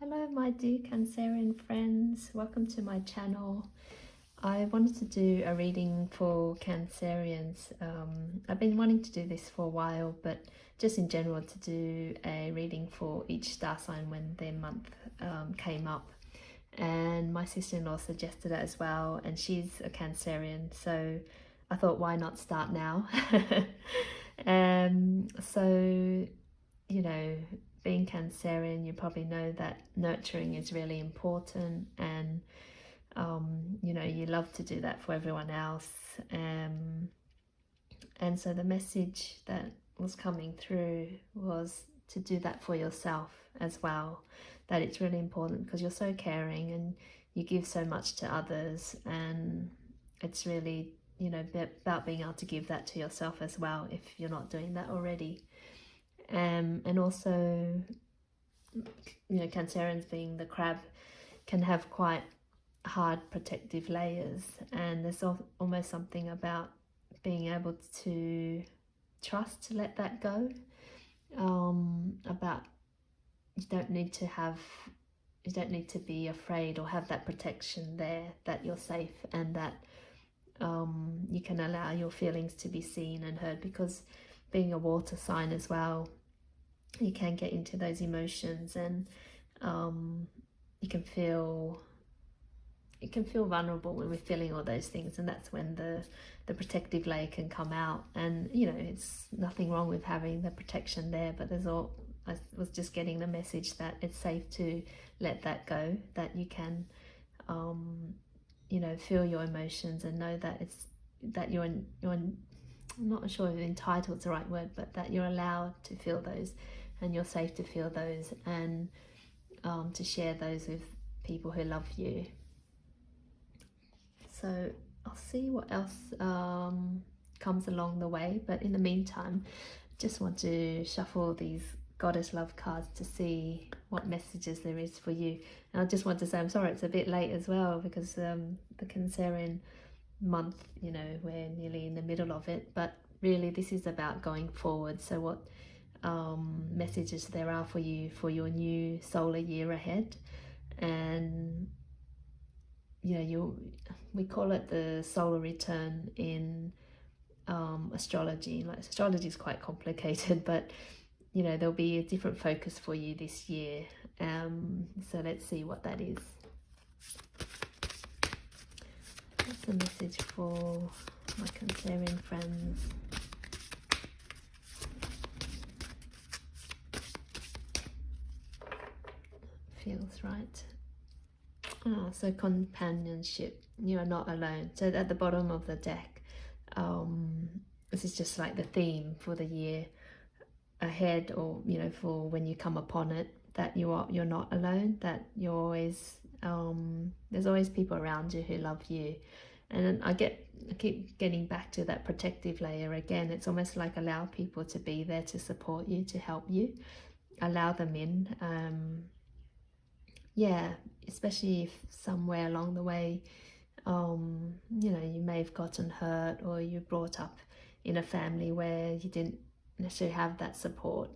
Hello my dear Cancerian friends, welcome to my channel. I wanted to do a reading for Cancerians. I've been wanting to do this for a while, but just in general to do a reading for each star sign when their month came up. And my sister-in-law suggested it as well, and she's a Cancerian, so I thought why not start now. So you know, being Cancerian, you probably know that nurturing is really important, and you know, you love to do that for everyone else. And so the message that was coming through was to do that for yourself as well, that it's really important because you're so caring and you give so much to others, and it's really, you know, about being able to give that to yourself as well if you're not doing that already. And also, you know, Cancerians being the crab can have quite hard protective layers, and there's almost something about being able to trust to let that go. About you don't need to be afraid or have that protection there, that you're safe and that you can allow your feelings to be seen and heard, because being a water sign as well, you can get into those emotions, and you can feel vulnerable when we're feeling all those things, and that's when the protective layer can come out. And you know, it's nothing wrong with having the protection there, but I was just getting the message that it's safe to let that go, that you can you know, feel your emotions and know that you're I'm not sure if entitled is the right word, but that you're allowed to feel those and you're safe to feel those, and to share those with people who love you. So I'll see what else comes along the way, but in the meantime, just want to shuffle these Goddess Love cards to see what messages there is for you. And I just want to say I'm sorry it's a bit late as well, because the Cancerian month, you know, we're nearly in the middle of it, but really this is about going forward. So what messages there are for you for your new solar year ahead. And you know, we call it the solar return in astrology. Like, astrology is quite complicated, but you know, there'll be a different focus for you this year. So let's see what that is. What's the message for my Cancerian friends? Feels right. So companionship, you are not alone. So at the bottom of the deck, this is just like the theme for the year ahead, or you know, for when you come upon it, that you're not alone, that you're always there's always people around you who love you. And I keep getting back to that protective layer again. It's almost like allow people to be there to support you, to help you, allow them in. Yeah, especially if somewhere along the way, you know, you may have gotten hurt, or you brought up in a family where you didn't necessarily have that support.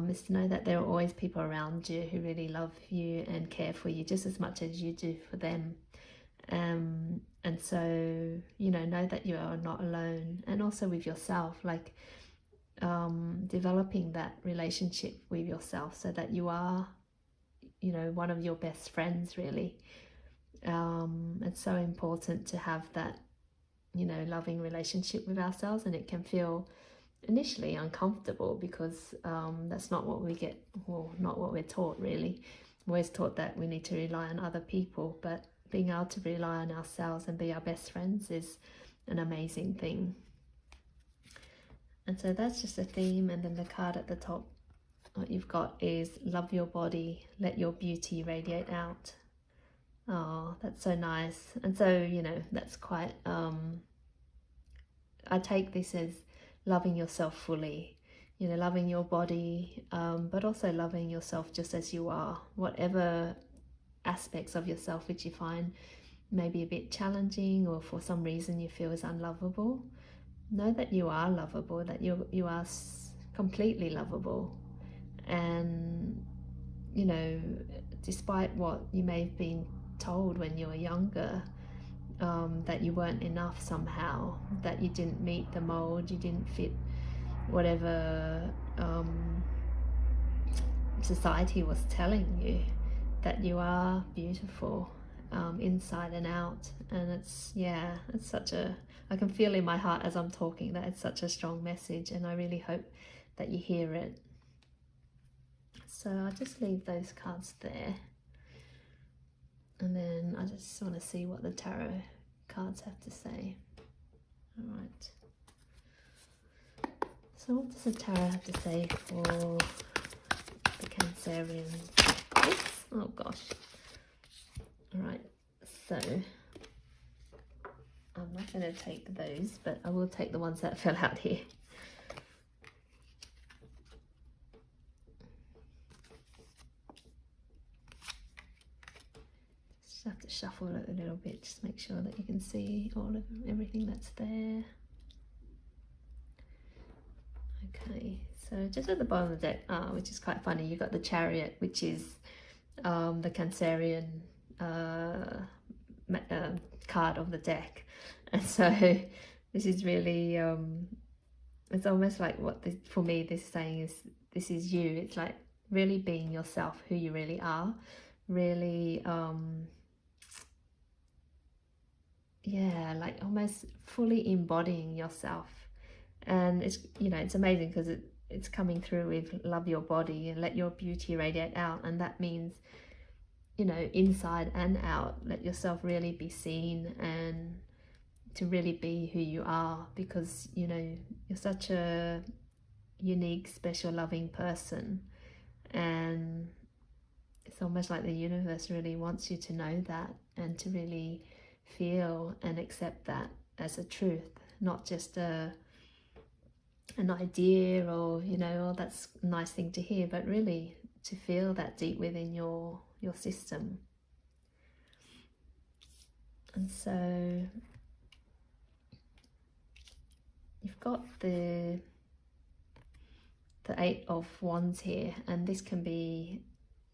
Is to know that there are always people around you who really love you and care for you just as much as you do for them. And so, you know that you are not alone. And also with yourself, like developing that relationship with yourself so that you are, you know, one of your best friends, really. It's so important to have that, you know, loving relationship with ourselves, and it can feel initially uncomfortable because that's not what we get, well, not what we're taught, really. We're always taught that we need to rely on other people, but being able to rely on ourselves and be our best friends is an amazing thing. And so that's just a theme. And then the card at the top, what you've got is love your body, let your beauty radiate out. Oh, that's so nice. And so, you know, that's quite I take this as loving yourself fully, you know, loving your body, but also loving yourself just as you are, whatever aspects of yourself which you find maybe a bit challenging, or for some reason you feel is unlovable. Know that you are lovable, that you are completely lovable. And you know, despite what you may have been told when you were younger, that you weren't enough somehow, that you didn't meet the mold, you didn't fit whatever society was telling you, that you are beautiful, inside and out. And it's such a, I can feel in my heart as I'm talking that it's such a strong message, and I really hope that you hear it. So I'll just leave those cards there, and then I just want to see what the tarot cards have to say. All right, so what does the tarot have to say for the Cancerians? Oops. Oh gosh. All right, so I'm not going to take those, but I will take the ones that fell out here. Just have to shuffle it a little bit, just make sure that you can see everything that's there. Okay, so just at the bottom of the deck, which is quite funny, you've got the Chariot, which is the Cancerian card of the deck. And so this is really, it's almost like what this, for me, this is saying is, this is you. It's like really being yourself, who you really are, really, like almost fully embodying yourself. And it's, it's amazing because it's coming through with love your body and let your beauty radiate out. And that means, inside and out, let yourself really be seen and to really be who you are, because you're such a unique, special, loving person, and it's almost like the universe really wants you to know that and to really feel and accept that as a truth, not just an idea or oh, that's a nice thing to hear, but really to feel that deep within your system. And so you've got the Eight of Wands here, and this can be,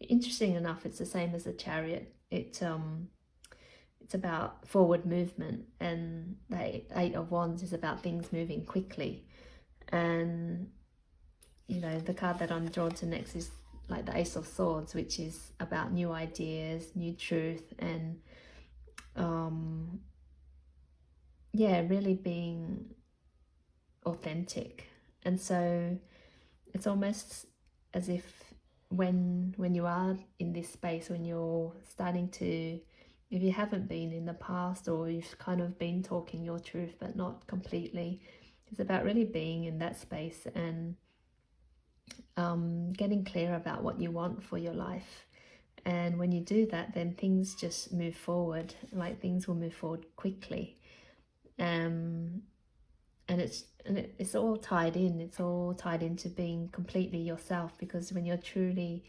interesting enough, it's the same as the Chariot. It's about forward movement, and the Eight of Wands is about things moving quickly. And the card that I'm drawn to next is like the Ace of Swords, which is about new ideas, new truth, and really being authentic. And so it's almost as if when you are in this space, when you're starting to, if you haven't been in the past, or you've kind of been talking your truth but not completely, it's about really being in that space and getting clear about what you want for your life. And when you do that, then things just move forward, like things will move forward quickly. And it's all tied in. It's all tied into being completely yourself, because when you're truly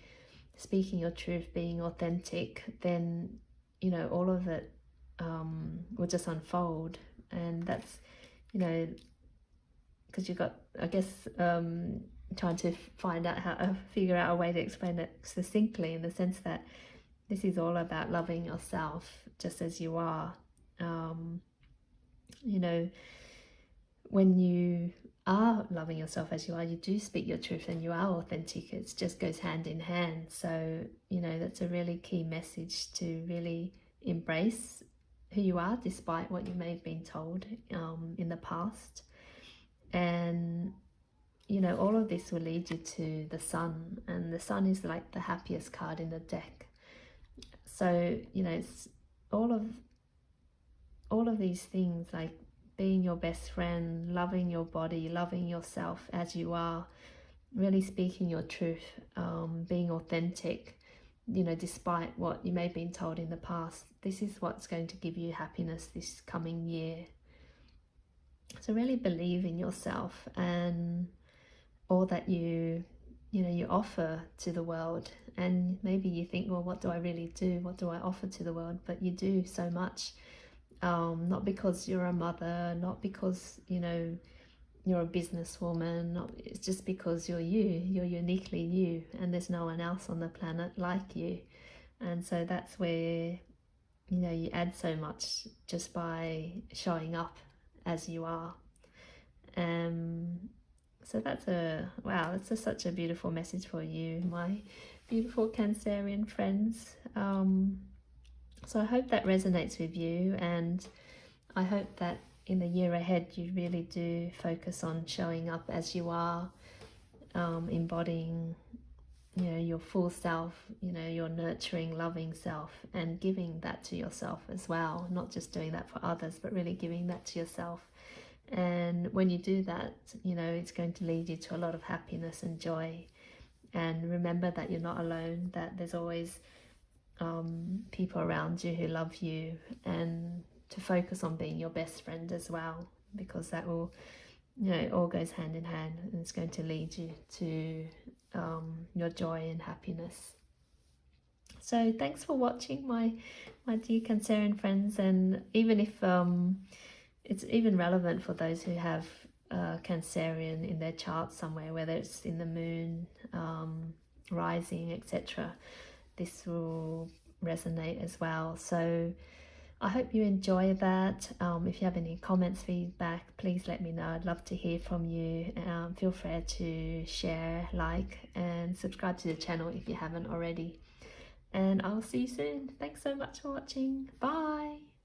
speaking your truth, being authentic, then all of it will just unfold. And that's because you've got, I guess, trying to find out how to figure out a way to explain it succinctly, in the sense that this is all about loving yourself just as you are. When you are loving yourself as you are, you do speak your truth and you are authentic. It just goes hand in hand. So that's a really key message, to really embrace who you are despite what you may have been told in the past. And all of this will lead you to the Sun, and the Sun is like the happiest card in the deck. So it's all of these things, like being your best friend, loving your body, loving yourself as you are, really speaking your truth, being authentic, despite what you may have been told in the past. This is what's going to give you happiness this coming year. So really believe in yourself and all that you offer to the world. And maybe you think, well, what do I really do? What do I offer to the world? But you do so much. Not because you're a mother, not because you're a businesswoman, it's just because you're uniquely you, and there's no one else on the planet like you. And so that's where, you know, you add so much just by showing up as you are. So that's such a beautiful message for you, my beautiful Cancerian friends. So I hope that resonates with you, and I hope that in the year ahead you really do focus on showing up as you are, embodying, you know, your full self, you know, your nurturing, loving self, and giving that to yourself as well. Not just doing that for others, but really giving that to yourself. And when you do that, you know, it's going to lead you to a lot of happiness and joy. And remember that you're not alone, that there's always people around you who love you, and to focus on being your best friend as well, because that will, you know, it all goes hand in hand, and it's going to lead you to your joy and happiness. So thanks for watching, my dear Cancerian friends. And even if it's even relevant for those who have Cancerian in their chart somewhere, whether it's in the moon, rising, etc., this will resonate as well. So I hope you enjoy that. If you have any comments, feedback, please let me know. I'd love to hear from you. Feel free to share, like, and subscribe to the channel if you haven't already. And I'll see you soon. Thanks so much for watching. Bye.